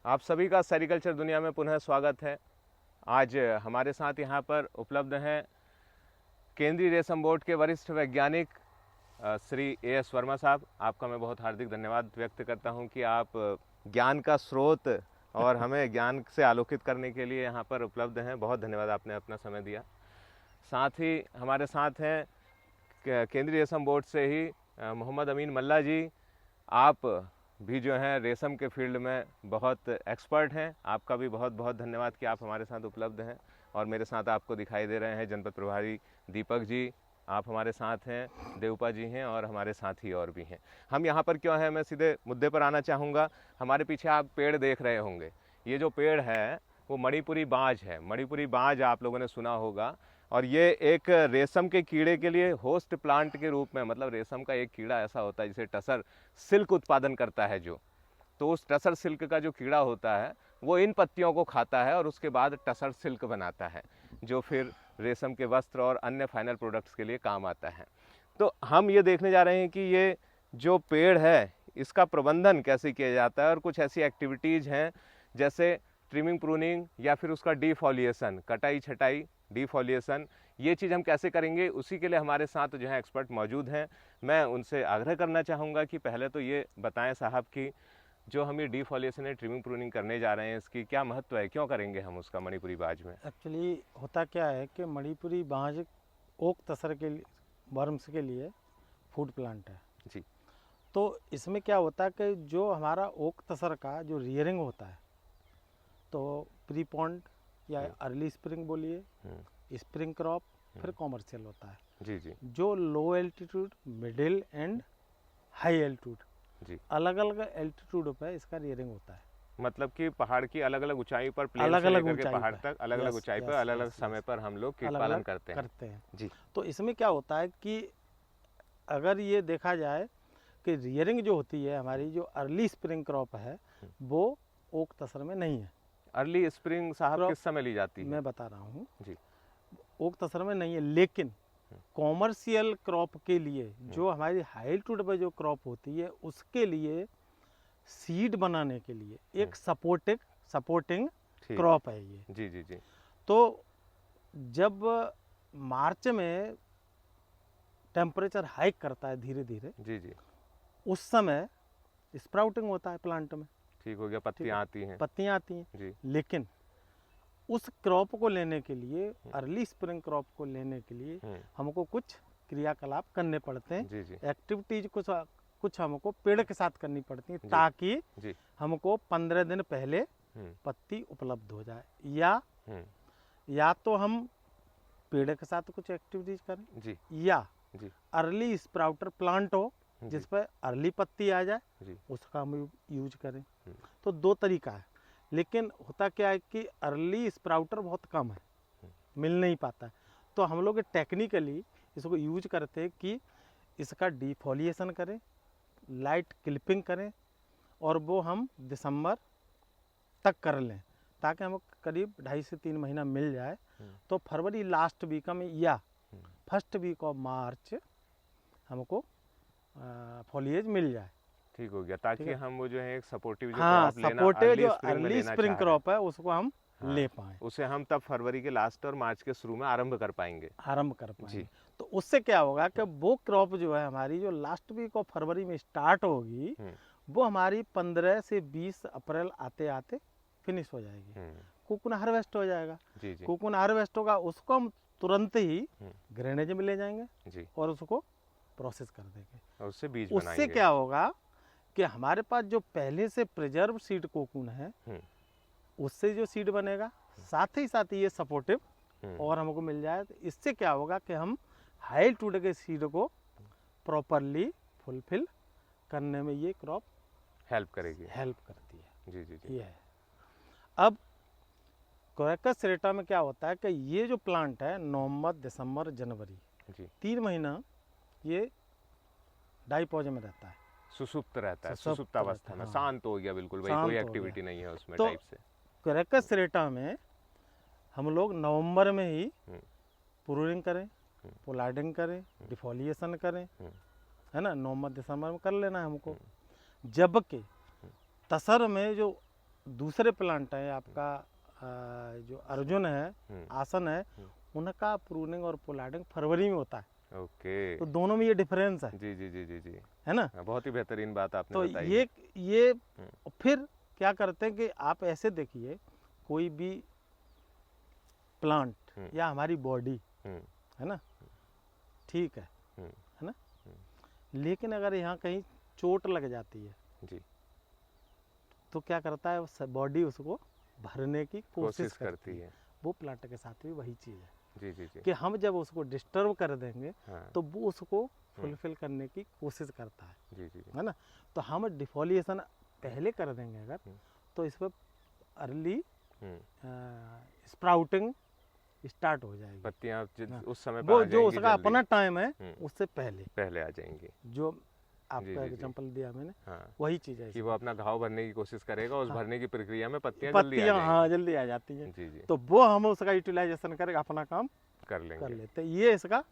आप सभी का सेरिकल्चर दुनिया में पुनः स्वागत है। आज हमारे साथ यहाँ पर उपलब्ध हैं केंद्रीय रेशम बोर्ड के वरिष्ठ वैज्ञानिक श्री एएस वर्मा साहब। आपका मैं बहुत हार्दिक धन्यवाद व्यक्त करता हूँ कि आप ज्ञान का स्रोत और हमें ज्ञान से आलोकित करने के लिए यहाँ पर उपलब्ध हैं। बहुत धन्यवाद, आपने अपना समय दिया। साथ ही हमारे साथ हैं केंद्रीय रेशम बोर्ड से ही मोहम्मद अमीन मल्ला जी। आप भी जो हैं रेशम के फील्ड में बहुत एक्सपर्ट हैं। आपका भी बहुत बहुत धन्यवाद कि आप हमारे साथ उपलब्ध हैं। और मेरे साथ आपको दिखाई दे रहे हैं जनपद प्रभारी दीपक जी, आप हमारे साथ हैं, देवपा जी हैं और हमारे साथी और भी हैं। हम यहाँ पर क्यों हैं, मैं सीधे मुद्दे पर आना चाहूँगा। हमारे पीछे आप पेड़ देख रहे होंगे, ये जो पेड़ है वो मणिपुरी बांज है। मणिपुरी बांज आप लोगों ने सुना होगा, और ये एक रेशम के कीड़े के लिए होस्ट प्लांट के रूप में, मतलब रेशम का एक कीड़ा ऐसा होता है जिसे टसर सिल्क उत्पादन करता है जो, तो उस टसर सिल्क का जो कीड़ा होता है वो इन पत्तियों को खाता है और उसके बाद टसर सिल्क बनाता है, जो फिर रेशम के वस्त्र और अन्य फाइनल प्रोडक्ट्स के लिए काम आता है। तो हम ये देखने जा रहे हैं कि ये जो पेड़ है इसका प्रबंधन कैसे किया जाता है, और कुछ ऐसी एक्टिविटीज़ हैं जैसे ट्रिमिंग, प्रूनिंग या फिर उसका डीफॉलिएशन, कटाई छटाई, डीफॉलिएशन, ये चीज़ हम कैसे करेंगे, उसी के लिए हमारे साथ जो है एक्सपर्ट मौजूद हैं। मैं उनसे आग्रह करना चाहूँगा कि पहले तो ये बताएं साहब कि जो हम ये डीफॉलिएशन है, ट्रिमिंग, प्रूनिंग करने जा रहे हैं, इसकी क्या महत्व है, क्यों करेंगे हम उसका मणिपुरी बाज में? एक्चुअली होता क्या है कि मणिपुरी बांज ओक तसर के लिए, वर्म्स के लिए फूड प्लांट है जी। तो इसमें क्या होता है कि जो हमारा ओक तसर का जो रियरिंग होता है, तो प्री पॉन्ड या अर्ली स्प्रिंग बोलिए, स्प्रिंग क्रॉप, फिर कॉमर्शियल होता है। जी जी जो low altitude, middle and high altitude, जी। अलग अलग एल्टीट्यूड पे इसका रियरिंग होता है। मतलब कि पहाड़ की अलग अलग ऊंचाई पर, प्लेन अलग से अलग लेकर के ऊंचाई पहाड़ पर, तक अलग अलग ऊंचाई पर, अलग अलग समय पर हम लोग कीट पालन करते हैं जी। तो इसमें क्या होता है कि अगर ये देखा जाए कि रियरिंग जो होती है हमारी, जो अर्ली स्प्रिंग क्रॉप है वो ओक तसर में नहीं है। अर्ली स्प्रिंग साहब किस समय ली जाती है? मैं बता रहा हूँ जी। ओक तसर में नहीं है, लेकिन कॉमर्शियल क्रॉप के लिए जो हमारी हाई एल्टीट्यूड पर जो क्रॉप होती है उसके लिए सीड बनाने के लिए एक सपोर्टिंग क्रॉप है ये। जी जी जी। तो जब मार्च में टेम्परेचर हाइक करता है धीरे धीरे, जी जी, उस समय स्प्राउटिंग होता है प्लांट में। ठीक हो गया, पत्तियां आती हैं, पत्तियां आती हैं जी। लेकिन उस क्रॉप को लेने के लिए, अर्ली स्प्रिंग क्रॉप को लेने के लिए हमको कुछ क्रियाकलाप करने पड़ते हैं। जी जी। एक्टिविटीज कुछ हमको पेड़ के साथ करनी पड़ती है ताकि हमको 15 दिन पहले पत्ती उपलब्ध हो जाए, या तो हम पेड़ के साथ कुछ एक्टिविटीज करें जी, या जी। अर्ली स्प्राउटर प्लांट हो जिस पर अर्ली पत्ती आ जाए जी। उसका हम यूज करें। तो दो तरीका है, लेकिन होता क्या है कि अर्ली स्प्राउटर बहुत कम है, मिल नहीं पाता है। तो हम लोग टेक्निकली इसको यूज करते हैं कि इसका डिफोलिएशन करें, लाइट क्लिपिंग करें, और वो हम दिसंबर तक कर लें ताकि हमको करीब 2.5 से 3 महीना मिल जाए। तो फरवरी लास्ट वीक में या फर्स्ट वीक ऑफ मार्च हमको फॉलिएज मिल जाए। ठीक हो गया, ताकि हम वो जो है एक सपोर्टिव जो हाँ, क्रॉप लेना, सपोर्टिव जो अर्ली अर्ली स्प्रिंग क्रॉप है उसको हम ले पाएँ, उसे हम तब फरवरी के लास्ट और मार्च के शुरू में आरंभ कर पाएंगे। तो उससे क्या होगा कि वो क्रॉप जो है हमारी, जो लास्ट वीक ऑफ फरवरी में स्टार्ट होगी, वो हमारी 15 से 20 अप्रैल आते आते फिनिश हो जाएगी। कोकून हार्वेस्ट हो जाएगा। कोकून हार्वेस्ट होगा, उसको हम तुरंत ही ग्रेनेज में ले जाएंगे और उसको प्रोसेस कर देंगे, और उससे बीज बनाएंगे। उससे क्या होगा कि हमारे पास जो पहले से प्रिजर्व सीड कोकून है उससे जो सीड बनेगा, साथ ही साथ ये सपोर्टिव और हमको मिल जाए। तो इससे क्या होगा कि हम हाई एल्टीट्यूड के सीड को प्रॉपरली फुलफिल करने में ये क्रॉप हेल्प करती है। जी जी जी। ये है। अब कोरैकस सेरेटा में क्या होता है कि ये जो प्लांट है नवंबर, दिसंबर, जनवरी, 3 महीना ये डाइपोज में रहता है, सुसुप्त रहता है, सुसुप्तावस्था में, शांत हो गया बिल्कुल, भाई कोई एक्टिविटी नहीं है उसमें तो टाइप से। कोरैकस सेरेटा में हम लोग नवंबर में ही प्रूनिंग करें, पोलार्डिंग करें, डिफोलिएशन करें, है ना, नवंबर दिसंबर में कर लेना है हमको। जबकि तसर में जो दूसरे प्लांट है आपका जो अर्जुन है, आसन है, उनका प्रूनिंग और पोलार्डिंग फरवरी में होता है। ओके, तो दोनों में ये डिफरेंस है। जी जी जी जी जी, है ना। बहुत ही बेहतरीन बात आपने तो बताई। ये फिर क्या करते हैं कि आप ऐसे देखिए, कोई भी प्लांट या हमारी बॉडी है ना, ठीक है ना, लेकिन अगर यहाँ कहीं चोट लग जाती है जी, तो क्या करता है, बॉडी उसको भरने की कोशिश करती है। है। वो प्लांट के साथ भी वही चीज़ है जी जी जी, कि हम जब उसको डिस्टर्ब कर देंगे हाँ, तो वो उसको फुलफिल करने की कोशिश करता है। जी जी जी, है ना। तो हम डिफोलिएशन पहले कर देंगे अगर, तो इस पर अर्ली स्प्राउटिंग स्टार्ट हो जाएगी। पत्तियां हाँ। उस समय पर वो आ जो जाएंगी उसका जल्दी। अपना टाइम है उससे पहले आ जाएंगी। जो जी, आपका जी, जी। एग्जांपल दिया मैंने, हाँ, वही चीज़ है कि इसमें। वो अपना घाव भरने की कोशिश करेगा, उस हाँ। भरने की प्रक्रिया में पत्तियां जल्दी आ पत्तियाँ जाएंगी। हाँ जल्दी आ जाती हैं। जी जी, तो वो हम उसका यूटिलाइजेशन करके अपना काम कर कर लेंगे। लेते हैं। ये इसका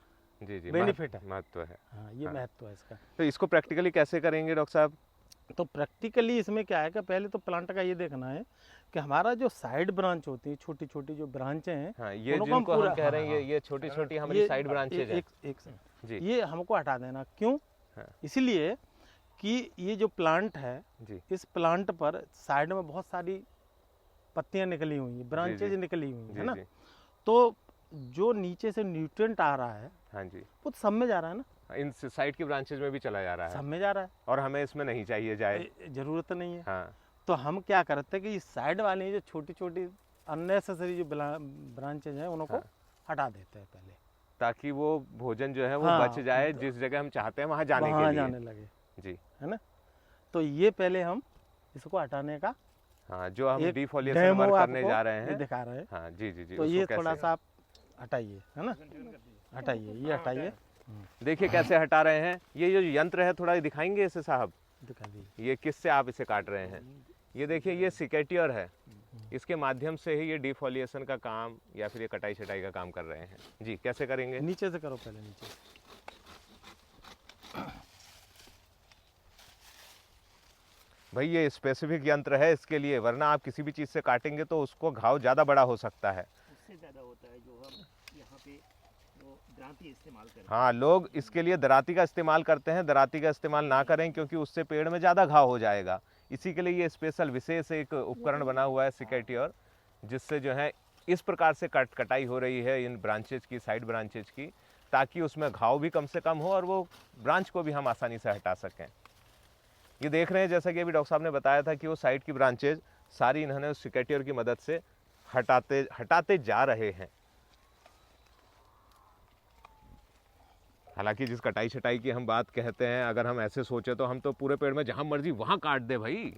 जी जी, बेनिफिट है। महत्व है। हाँ, ये हाँ। महत्व है इसका। तो इसको प्रैक्टिकली कैसे करेंगे डॉक्टर साहब? तो प्रैक्टिकली इसमें क्या है कि पहले तो प्लांट का ये देखना है कि हमारा जो साइड ब्रांच होती है, छोटी छोटी जो ब्रांचें हैं, हाँ, ये उनको जिनको हम पूरा- कह रहे हैं, हाँ, ये छोटी छोटी हमारी ये साइड ब्रांचेज हैं। एक जी ये हमको हटा देना। क्यों? हाँ। इसलिए कि ये जो प्लांट है, जी इस प्लांट पर साइड में बहुत सारी पत्तियां निकली हुई हैं, ब्रांचेज जी। निकली हुई हैं, जी है ना। जी, तो जो नीचे से न्यूट्रिएंट आ रहा है हाँ जी, वो तो सब में जा रहा है ना, इन साइड की ब्रांचेज में भी चला जा रहा सब है में जा रहा है। और हमें इसमें नहीं चाहिए जाए। जरूरत नहीं है। हाँ, तो हम क्या करते हैं कि साइड वाली जो छोटी छोटी अननेसेसरी जो ब्रांचेज हैं उनको हाँ। हटा देते हैं पहले, ताकि वो भोजन जो है वो हाँ, बच जाए, जिस जगह हम चाहते हैं वहाँ जाने वहाँ के लिए। जाने लगे, जी है ना। तो ये पहले हम इसको हटाने का हाँ, जो हम एक डिफोलिएशन डेमो वर्क करने आपको जा रहे ये हैं। दिखा रहे हैं। हाँ जी जी जी, तो उसको ये कैसे? थोड़ा सा आप हटाइए, है ना, हटाइए, ये हटाइए, देखिए कैसे हटा रहे हैं। ये जो यंत्र है थोड़ा दिखाएंगे इसे साहब, दिखा दीजिए। ये किससे आप इसे काट रहे हैं? ये देखिए, ये सिकेटियर है, इसके माध्यम से ही ये डिफोलिएशन का काम या फिर ये कटाई छटाई का काम कर रहे हैं। जी, कैसे करेंगे? नीचे से करो पहले, नीचे से। भाई ये स्पेसिफिक यंत्र है इसके लिए, वरना आप किसी भी चीज़ से काटेंगे तो उसको घाव ज़्यादा बड़ा हो सकता है। उससे ज़्यादा होता है जो हम यहाँ पे वो दरांती इस्तेमाल करते हैं। हाँ, लोग इसके लिए दराती का इस्तेमाल करते हैं। दराती का इस्तेमाल ना करें, क्योंकि उससे पेड़ में ज़्यादा घाव हो जाएगा। इसी के लिए ये स्पेशल विशेष एक उपकरण बना हुआ है सिकेटियर, जिससे जो है इस प्रकार से कटाई हो रही है इन ब्रांचेज की, साइड ब्रांचेज की, ताकि उसमें घाव भी कम से कम हो और वो ब्रांच को भी हम आसानी से हटा सकें। ये देख रहे हैं, जैसा कि अभी डॉक्टर साहब ने बताया था कि वो साइड की ब्रांचेज सारी इन्होंने उस सिकेटियर की मदद से हटाते जा रहे हैं। हालांकि जिस कटाई छटाई की हम बात कहते हैं, अगर हम ऐसे सोचे तो हम तो पूरे पेड़ में जहां मर्जी वहां काट दे भाई,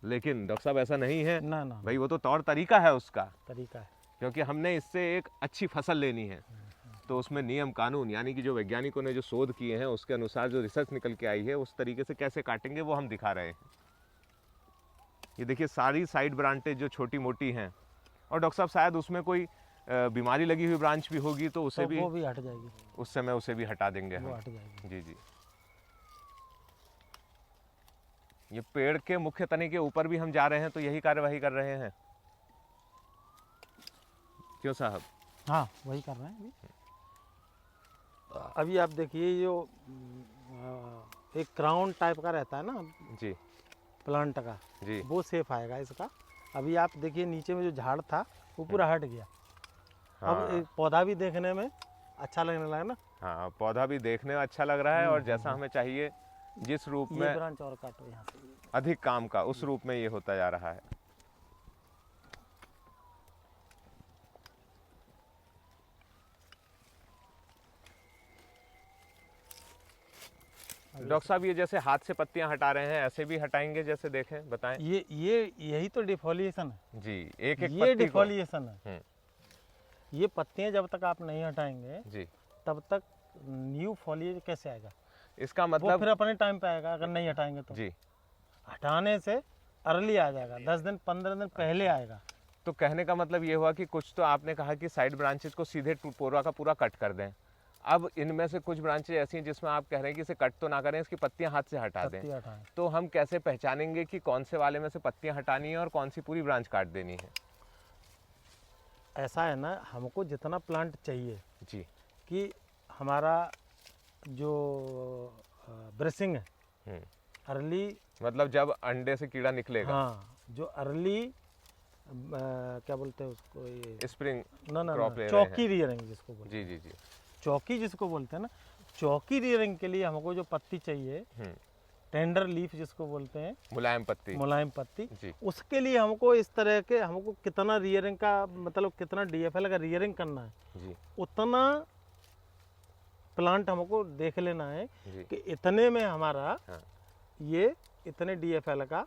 लेकिन डॉक्टर साहब ऐसा नहीं है ना ना भाई, वो तो तौर तरीका है उसका, तरीका है। क्योंकि हमने इससे एक अच्छी फसल लेनी है। तो उसमें नियम कानून, यानी कि जो वैज्ञानिकों ने जो शोध किए हैं उसके अनुसार जो रिसर्च निकल के आई है, उस तरीके से कैसे काटेंगे वो हम दिखा रहे हैं। ये देखिए, सारी साइड ब्रांचेज जो छोटी मोटी हैं, और डॉक्टर साहब शायद उसमें कोई बीमारी लगी हुई ब्रांच भी होगी तो उसे तो भी वो भी हट जाएगी, उस समय उसे भी हटा देंगे वो हम। हट जाएगी। जी जी, ये पेड़ के मुख्य तने के ऊपर भी हम जा रहे हैं तो यही कार्यवाही कर रहे हैं, क्यों साहब? हाँ, वही कर रहे हैं अभी। आप देखिए, जो एक क्राउन टाइप का रहता है ना जी प्लांट का, जी, वो सेफ आएगा इसका। अभी आप देखिए, नीचे में जो झाड़ था वो पूरा हट गया। अब हाँ एक पौधा भी देखने में अच्छा लगने लगा ना। हाँ, पौधा भी देखने में अच्छा लग रहा है और जैसा हमें चाहिए, जिस रूप ये में ब्रांच और काटो यहाँ से। अधिक काम का, उस रूप में ये होता जा रहा है। डॉक्टर साहब, ये जैसे हाथ से पत्तियां हटा रहे हैं, ऐसे भी हटाएंगे जैसे देखें, बताएं। ये यही तो डिफोलिएशन है। जी, एक एक ये पत्ती को। डिफोलिएशन है। ये पत्तियां जब तक आप नहीं हटाएंगे जी, तब तक न्यू फॉलिएज कैसे आएगा? इसका वो मतलब फिर अपने टाइम पे आएगा अगर नहीं हटाएंगे तो। जी, हटाने से अर्ली आ जाएगा, 10 दिन 15 दिन पहले आएगा। तो कहने का मतलब ये हुआ कि कुछ तो आपने कहा कि साइड ब्रांचेस को सीधे पूरा का पूरा कट कर दें, अब इनमें से कुछ ब्रांचेज ऐसी हैं जिसमें आप कह रहे हैं कि इसे कट तो ना करें, इसकी पत्तियां हाथ से हटा दें, पत्ती हटाएं। तो हम कैसे पहचानेंगे कि कौन से वाले में से पत्तियां हटानी है और कौन सी पूरी ब्रांच काट देनी है? ऐसा है ना, हमको जितना प्लांट चाहिए जी। कि हमारा जो ब्रेसिंग है हम्म, अर्ली, मतलब जब अंडे से कीड़ा निकलेगा। हाँ जो अर्ली क्या बोलते हैं उसको, ये स्प्रिंग ना ना, क्रॉप ना ले रहे चौकी हैं। रियरिंग जिसको बोलते जी जी जी। हैं, चौकी जिसको बोलते हैं ना, चौकी रियरिंग के लिए हमको जो पत्ती चाहिए, हम्म, टेंडर लीफ जिसको बोलते हैं, मुलायम पत्ती। मुलायम पत्ती, जी। उसके लिए हमको इस तरह के, हमको कितना रियरिंग का मतलब कितना DFL का रियरिंग करना है, जी उतना प्लांट हमको देख लेना है जी। कि इतने में हमारा हाँ। ये इतने DFL का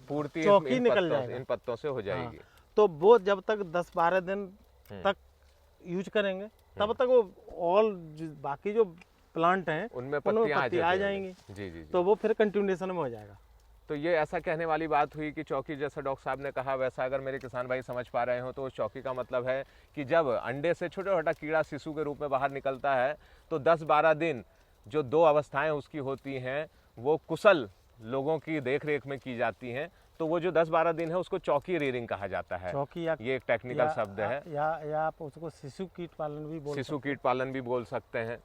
पूर्ति चौकी इन निकल पत्तों से, जाएगा। इन पत्तों से हो जाएगी। तो वो जब तक 10-12 दिन तक यूज करेंगे तब तक वो ऑल बाकी जो प्लांट हैं उनमें उनमें पत्तियां पत्ती आ जाती जाएंगी, होंगी। जी जी जी। तो वो फिर कंटिन्यूएशन में हो जाएगा। तो ये ऐसा कहने वाली बात हुई कि चौकी, जैसा डॉक्टर साहब ने कहा, वैसा अगर मेरे किसान भाई समझ पा रहे हो तो उस चौकी का मतलब है कि जब अंडे से छोटा छोटा कीड़ा शिशु के रूप में बाहर निकलता है तो 10-12 दिन जो 2 अवस्थाएं उसकी होती हैं वो कुशल लोगों की देख रेख में की जाती हैं। तो वो जो 10-12 दिन है उसको चौकी रियरिंग कहा जाता है। चौकी या ये एक टेक्निकल शब्द है। या आप उसको शिशु कीट पालन भी बोल शिशु कीट पालन भी बोल सकते हैं।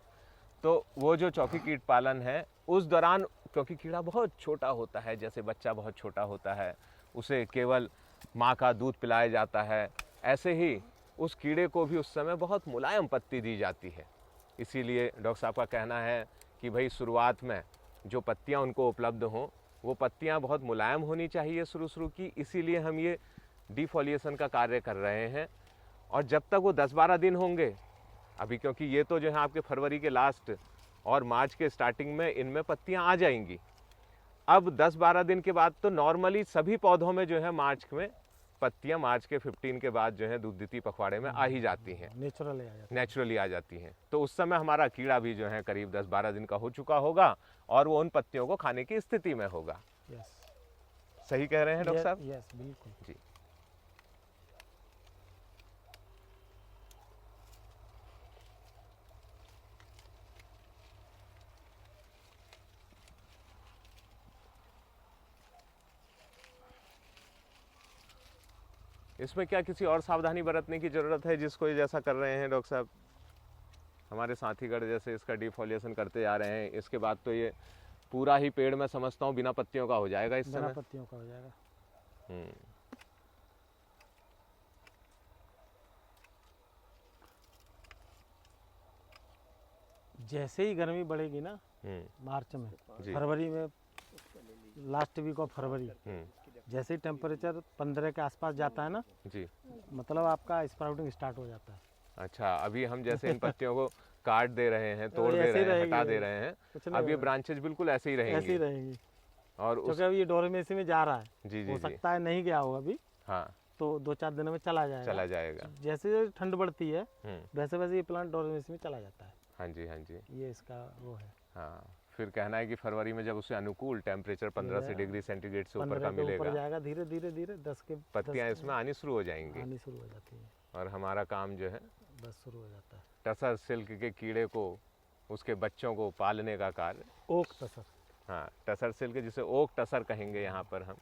तो वो जो चौकी कीट पालन है उस दौरान, क्योंकि कीड़ा बहुत छोटा होता है, जैसे बच्चा बहुत छोटा होता है, उसे केवल माँ का दूध पिलाया जाता है, ऐसे ही उस कीड़े को भी उस समय बहुत मुलायम पत्ती दी जाती है। इसीलिए डॉक्टर साहब का कहना है कि भाई शुरुआत में जो पत्तियाँ उनको उपलब्ध हों वो पत्तियाँ बहुत मुलायम होनी चाहिए शुरू की, इसीलिए हम ये डिफोलिएशन का कार्य कर रहे हैं। और जब तक वो 10-12 दिन होंगे, अभी क्योंकि ये तो जो है आपके फरवरी के लास्ट और मार्च के स्टार्टिंग में इनमें पत्तियां आ जाएंगी। अब 10-12 दिन के बाद तो नॉर्मली सभी पौधों में जो है मार्च में पत्तियां, मार्च के 15 के बाद जो है द्वितीय पखवाड़े में आ ही जाती हैं, नेचुरली आ जाता नेचुरली आ जाती हैं। तो उस समय हमारा कीड़ा भी जो है करीब 10-12 दिन का हो चुका होगा और वो उन पत्तियों को खाने की स्थिति में होगा। है। यस सही कह रहे हैं डॉक्टर साहब? यस बिल्कुल। जी। इसमें क्या किसी और सावधानी बरतने की ज़रूरत है जिसको ये जैसा कर रहे हैं डॉक्टर साहब? हमारे साथीगढ़ जैसे इसका डिफोलिएशन करते जा रहे हैं, इसके बाद तो ये पूरा ही पेड़ मैं समझता हूँ बिना पत्तियों का हो जाएगा इस बिना समय। पत्तियों का हो जाएगा। हम्म, जैसे ही गर्मी बढ़ेगी ना, मार्च में, जी। फरवरी में, लास्ट वीक ऑफ फरवरी, हम्म, जैसे ही टेम्परेचर 15 के आसपास जाता है ना, जी। मतलब आपका स्प्राउटिंग स्टार्ट हो जाता है। अच्छा, अभी हम जैसे इन पत्तियों को काट दे रहे हैं, तोड़ ये दे ऐसे ही रहे हैं, रहेगी, हटा दे रहे हैं, कुछ नहीं अब ये होगा। ब्रांचेज बिल्कुल ऐसे ही ऐसे ही रहेंगी। रहेंगी, और उस क्योंकि अभी ये डोरमेसी में जा रहा है, जी जी हो जी, सकता है नहीं गया होगा अभी, हाँ, तो 2-4 दिनों में चला जाएगा। चला जाएगा। जैसे जैसे ठंड बढ़ती है हम्म, वैसे वैसे ये प्लांट डोरमेसी में चला जाता है। हाँ जी, हाँ जी, ये इसका वो है। हाँ। फिर कहना है कि फरवरी में जब उसे अनुकूल टेम्परेचर 15 से डिग्री सेंटीग्रेड से ऊपर 15 का के ऊपर मिलेगा, जाएगा, धीरे धीरे धीरे 10 के पत्तियां 10 इसमें आनी शुरू हो जाएंगी आनी शुरू हो जाती है, और हमारा काम जो है बस शुरू हो जाता है। टसर सिल्क के कीड़े को, उसके बच्चों को पालने का कार्य। ओक तसर, हाँ, टसर सिल्क जिसे ओक टसर कहेंगे यहाँ पर हम,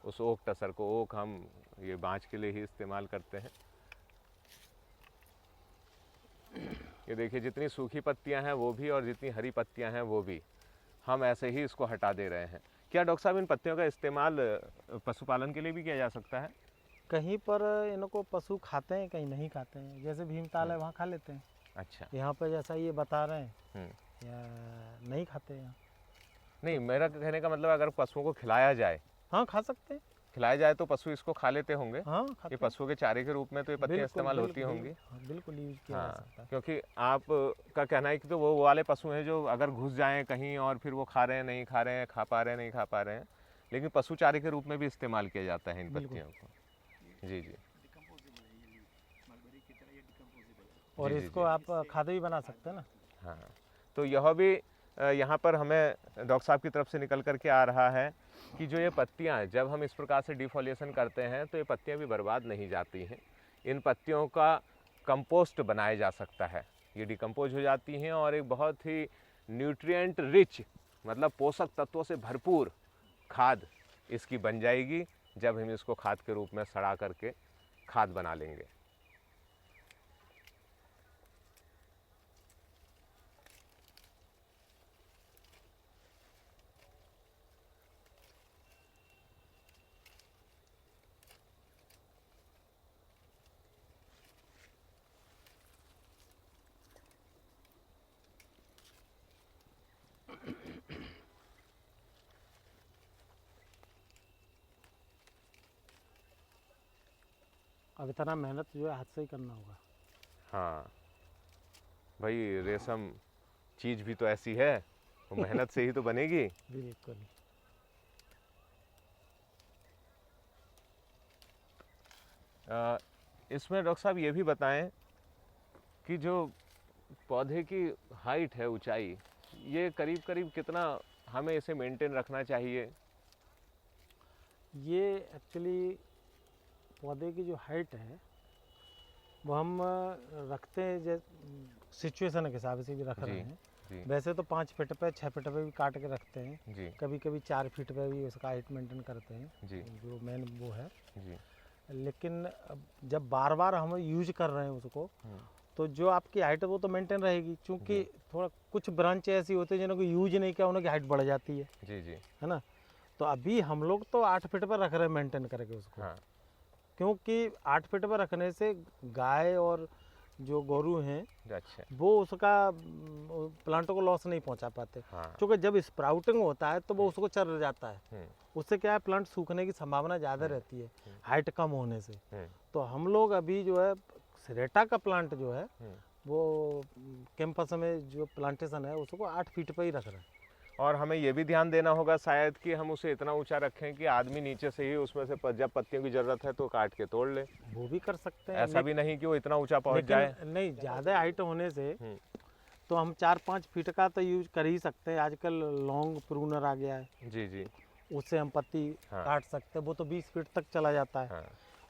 उस ओक टसर को, ओक हम ये बाँच के लिए ही इस्तेमाल करते हैं। ये देखिए जितनी सूखी पत्तियां हैं वो भी और जितनी हरी पत्तियां हैं वो भी, हम ऐसे ही इसको हटा दे रहे हैं। क्या डॉक्टर साहब इन पत्तियों का इस्तेमाल पशुपालन के लिए भी किया जा सकता है? कहीं पर इनको पशु खाते हैं, कहीं नहीं खाते हैं। जैसे भीमताल है वहाँ खा लेते हैं, अच्छा। यहाँ पर जैसा ये बता रहे हैं हम्म। या नहीं खाते हैं। नहीं, मेरा कहने का मतलब अगर पशुओं को खिलाया जाए, हाँ खा सकते हैं, खिलाया जाए तो पशु इसको खा लेते होंगे। हाँ ये खाते हैं। पशुओं के चारे के रूप में तो ये पत्तियां बिल्कुल, इस्तेमाल होती बिल्कुल, होंगी। हाँ, बिल्कुल यूज किया जा हाँ, सकता है। क्योंकि आप का कहना है कि तो वो वाले पशु हैं जो अगर घुस जाएं कहीं और फिर वो खा रहे हैं, नहीं खा रहे हैं, खा पा रहे हैं, नहीं खा पा रहे हैं, लेकिन पशु चारे के रूप में भी इस्तेमाल किया जाता है इन बिल्कुल। पत्तियों को। जी जी और जी, जी, इसको जी। आप खाद भी बना सकते हैं ना। हाँ, तो यह भी यहाँ पर हमें डॉक्टर साहब की तरफ से निकल करके आ रहा है कि जो ये पत्तियाँ, जब हम इस प्रकार से डिफोलिएशन करते हैं तो ये पत्तियाँ भी बर्बाद नहीं जाती हैं। इन पत्तियों का कंपोस्ट बनाया जा सकता है। ये डिकम्पोज हो जाती हैं और एक बहुत ही न्यूट्रिएंट रिच, मतलब पोषक तत्वों से भरपूर खाद इसकी बन जाएगी जब हम इसको खाद के रूप में सड़ा करके खाद बना लेंगे। अब इतना मेहनत जो है हाथ से ही करना होगा। हाँ भाई, रेशम चीज़ भी तो ऐसी है, वो मेहनत से ही तो बनेगी। बिल्कुल। इसमें डॉक्टर साहब ये भी बताएं कि जो पौधे की हाइट है, ऊंचाई, ये करीब करीब कितना हमें इसे मेंटेन रखना चाहिए? ये एक्चुअली पौधे की जो हाइट है वो हम रखते हैं जैसे सिचुएशन के हिसाब से भी रख रहे हैं। जी वैसे तो 5 फीट पे 6 फीट पे भी काट के रखते हैं, जी कभी कभी 4 फीट पे भी उसका हाइट मेंटेन करते हैं, जी जो मेन वो है। जी। लेकिन अब जब बार बार हम यूज कर रहे हैं उसको, हम्म, तो जो आपकी हाइट है वो तो मेंटेन रहेगी, क्योंकि थोड़ा कुछ ब्रांच ऐसी होती है जिन्होंने को यूज नहीं किया, उनकी हाइट बढ़ जाती जी जी। है ना। तो अभी हम लोग तो 8 फीट पर रख रहे हैं मेंटेन करके उसको। हाँ क्योंकि 8 फीट पर रखने से गाय और जो गोरू हैं अच्छा। वो उसका प्लांट को लॉस नहीं पहुंचा पाते, हाँ क्योंकि जब स्प्राउटिंग होता है तो वो उसको चर जाता है, हम्म, उससे क्या है प्लांट सूखने की संभावना ज़्यादा रहती है हाइट कम होने से। हम्म, तो हम लोग अभी जो है सरेटा का प्लांट जो है हम्म। वो कैंपस में जो प्लांटेशन है उसको 8 फीट पर ही रख रहे हैं। और हमें ये भी ध्यान देना होगा शायद कि हम उसे इतना ऊंचा रखें कि आदमी नीचे से ही उसमें से जब पत्तियों की जरूरत है तो काट के तोड़ ले। वो भी कर सकते हैं, ऐसा भी नहीं कि वो इतना ऊंचा पहुंच लेकिन जाए। नहीं, ज़्यादा हाइट होने से हम्म, तो हम 4-5 फीट का तो यूज कर ही सकते हैं। आजकल लॉन्ग प्रूनर आ गया है, जी जी। उससे हम पत्ती हाँ। काट सकते हैं, वो तो 20 फीट तक चला जाता है। हाँ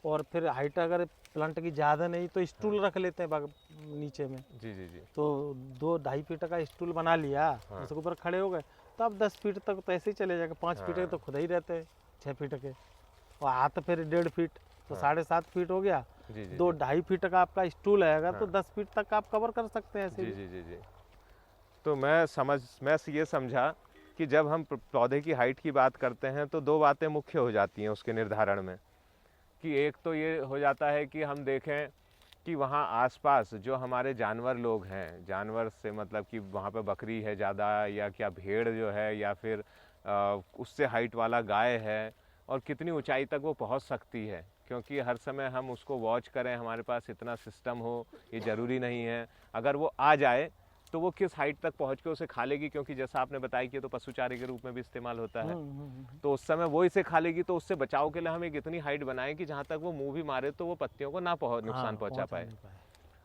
और फिर हाइट अगर प्लांट की ज़्यादा नहीं तो स्टूल रख लेते हैं नीचे में, जी जी जी। तो 2-2.5 फीट का स्टूल बना लिया, हाँ। उसके ऊपर खड़े हो गए, तो अब 10 फीट तक तो ऐसे ही चले जाएगा। 5 फीट के हाँ। तो खुद ही रहते हैं, 6 फीट के, और हाथ फिर 1.5 फीट, तो हाँ। 7.5 फीट हो गया। जी जी 2-2.5 फीट का आपका स्टूल है अगर, तो हाँ। 10 फीट तक आप कवर कर सकते हैं ऐसे जी भी। जी जी जी। तो मैं ये समझा कि जब हम पौधे की हाइट की बात करते हैं तो दो बातें मुख्य हो जाती हैं उसके निर्धारण में, कि एक तो ये हो जाता है कि हम देखें कि वहाँ आसपास जो हमारे जानवर लोग हैं, जानवर से मतलब कि वहाँ पे बकरी है ज़्यादा, या क्या भेड़ जो है, या फिर उससे हाइट वाला गाय है, और कितनी ऊंचाई तक वो पहुँच सकती है। क्योंकि हर समय हम उसको वॉच करें, हमारे पास इतना सिस्टम हो, ये ज़रूरी नहीं है। अगर वो आ जाए तो वो किस हाइट तक पहुँच के उसे खा लेगी, क्योंकि जैसा आपने बताया कि ये तो पशु चारे के रूप में भी इस्तेमाल होता है। तो उस समय वो इसे खा लेगी, तो उससे बचाव के लिए हम एक इतनी हाइट बनाएं कि जहाँ तक वो मुंह भी मारे तो वो पत्तियों को ना नुकसान पहुँचा पाए।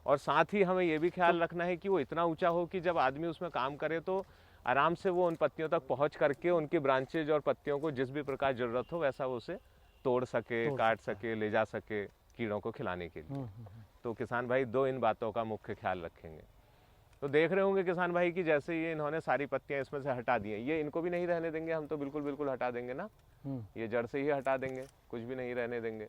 और साथ ही हमें ये भी ख्याल रखना है कि वो इतना ऊंचा हो कि जब आदमी उसमें काम करे तो आराम से वो उन पत्तियों तक पहुँच करके उनकी ब्रांचेज और पत्तियों को जिस भी प्रकार ज़रूरत हो वैसा वो उसे तोड़ सके, काट सके, ले जा सके कीड़ों को खिलाने के लिए। तो किसान भाई दो इन बातों का मुख्य ख्याल रखेंगे। तो देख रहे होंगे किसान भाई कि जैसे ये इन्होंने सारी पत्तियां इसमें से हटा दी हैं, ये इनको भी नहीं रहने देंगे, हम तो बिल्कुल बिल्कुल हटा देंगे ना, ये जड़ से ही हटा देंगे, कुछ भी नहीं रहने देंगे।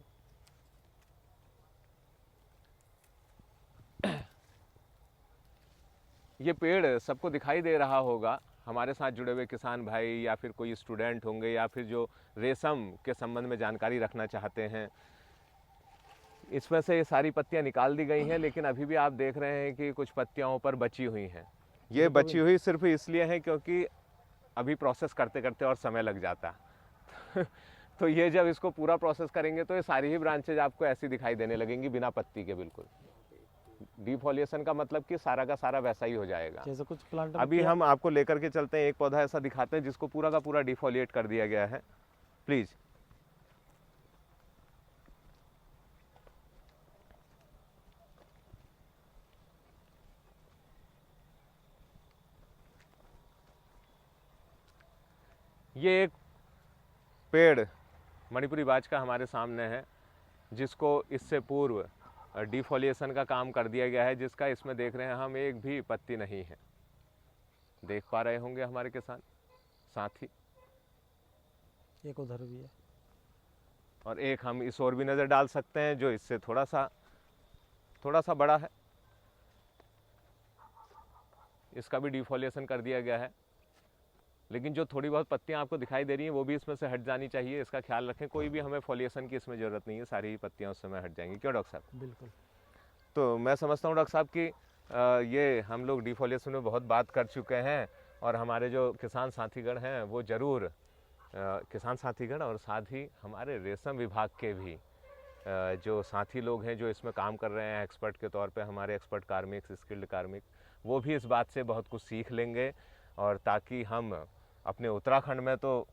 ये पेड़ सबको दिखाई दे रहा होगा, हमारे साथ जुड़े हुए किसान भाई या फिर कोई स्टूडेंट होंगे या फिर जो रेशम के संबंध में जानकारी रखना चाहते हैं। इसमें से ये सारी पत्तियां निकाल दी गई हैं, लेकिन अभी भी आप देख रहे हैं कि कुछ पत्तियां ऊपर बची हुई हैं। ये बची हुई सिर्फ इसलिए है क्योंकि अभी प्रोसेस करते करते और समय लग जाता तो ये जब इसको पूरा प्रोसेस करेंगे तो ये सारी ही ब्रांचेज आपको ऐसी दिखाई देने लगेंगी बिना पत्ती के। बिल्कुल डिफोलिएशन का मतलब कि सारा का सारा वैसा ही हो जाएगा। जैसे कुछ प्लांट अभी हम आपको लेकर के चलते हैं, एक पौधा ऐसा दिखाते हैं जिसको पूरा का पूरा डिफोलिएट कर दिया गया है। प्लीज। ये एक पेड़ मणिपुरी बाज का हमारे सामने है, जिसको इससे पूर्व डिफोलिएशन का काम कर दिया गया है, जिसका इसमें देख रहे हैं हम एक भी पत्ती नहीं है। देख पा रहे होंगे हमारे किसान साथी। एक उधर भी है और एक हम इस ओर भी नज़र डाल सकते हैं जो इससे थोड़ा सा बड़ा है, इसका भी डिफोलिएशन कर दिया गया है। लेकिन जो थोड़ी बहुत पत्तियां आपको दिखाई दे रही हैं वो भी इसमें से हट जानी चाहिए, इसका ख्याल रखें। कोई भी हमें फोलिएशन की इसमें ज़रूरत नहीं है, सारी पत्तियां उस समय हट जाएंगी। क्यों डॉक्टर साहब? बिल्कुल। तो मैं समझता हूँ डॉक्टर साहब कि ये हम लोग डिफोलिएशन में बहुत बात कर चुके हैं, और हमारे जो किसान साथीगण हैं वो ज़रूर किसान साथीगण और साथ ही हमारे रेशम विभाग के भी जो साथी लोग हैं जो इसमें काम कर रहे हैं एक्सपर्ट के तौर पे, हमारे एक्सपर्ट कार्मिक, स्किल्ड कार्मिक, वो भी इस बात से बहुत कुछ सीख लेंगे, और ताकि हम अपने उत्तराखंड में तो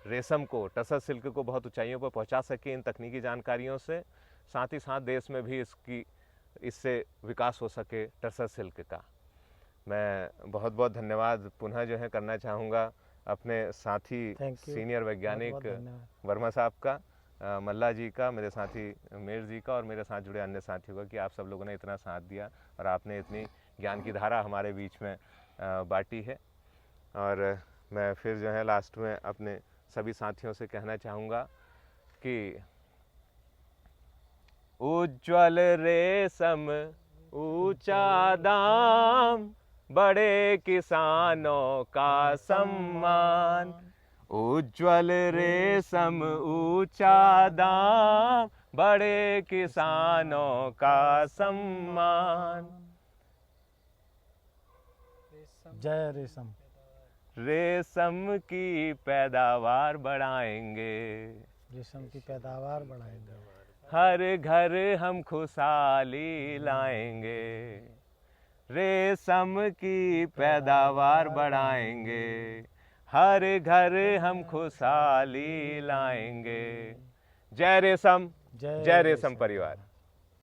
रेशम को, टसर सिल्क को बहुत ऊंचाइयों पर पहुंचा सकें इन तकनीकी जानकारियों से, साथ ही साथ देश में भी इससे विकास हो सके टसर सिल्क का। मैं बहुत बहुत धन्यवाद पुनः जो है करना चाहूँगा अपने साथी सीनियर वैज्ञानिक वर्मा साहब का, मल्ला जी का, मेरे साथी मेर जी का, और मेरे साथ जुड़े अन्य साथियों का, कि आप सब लोगों ने इतना साथ दिया और आपने इतनी ज्ञान की धारा हमारे बीच में बांटी है। और मैं फिर जो है लास्ट में अपने सभी साथियों से कहना चाहूँगा कि उज्ज्वल रेशम ऊंचा दाम, बड़े किसानों का सम्मान। उज्ज्वल रेशम ऊंचा दाम, बड़े किसानों का सम्मान। जय रेशम। रेशम की पैदावार बढ़ाएंगे, रेशम की पैदावार बढ़ाएंगे, हर घर हम खुशहाली लाएंगे। रेशम की पैदावार बढ़ाएंगे, हर घर हम खुशहाली लाएंगे। जय रेशम, जय रेशम परिवार।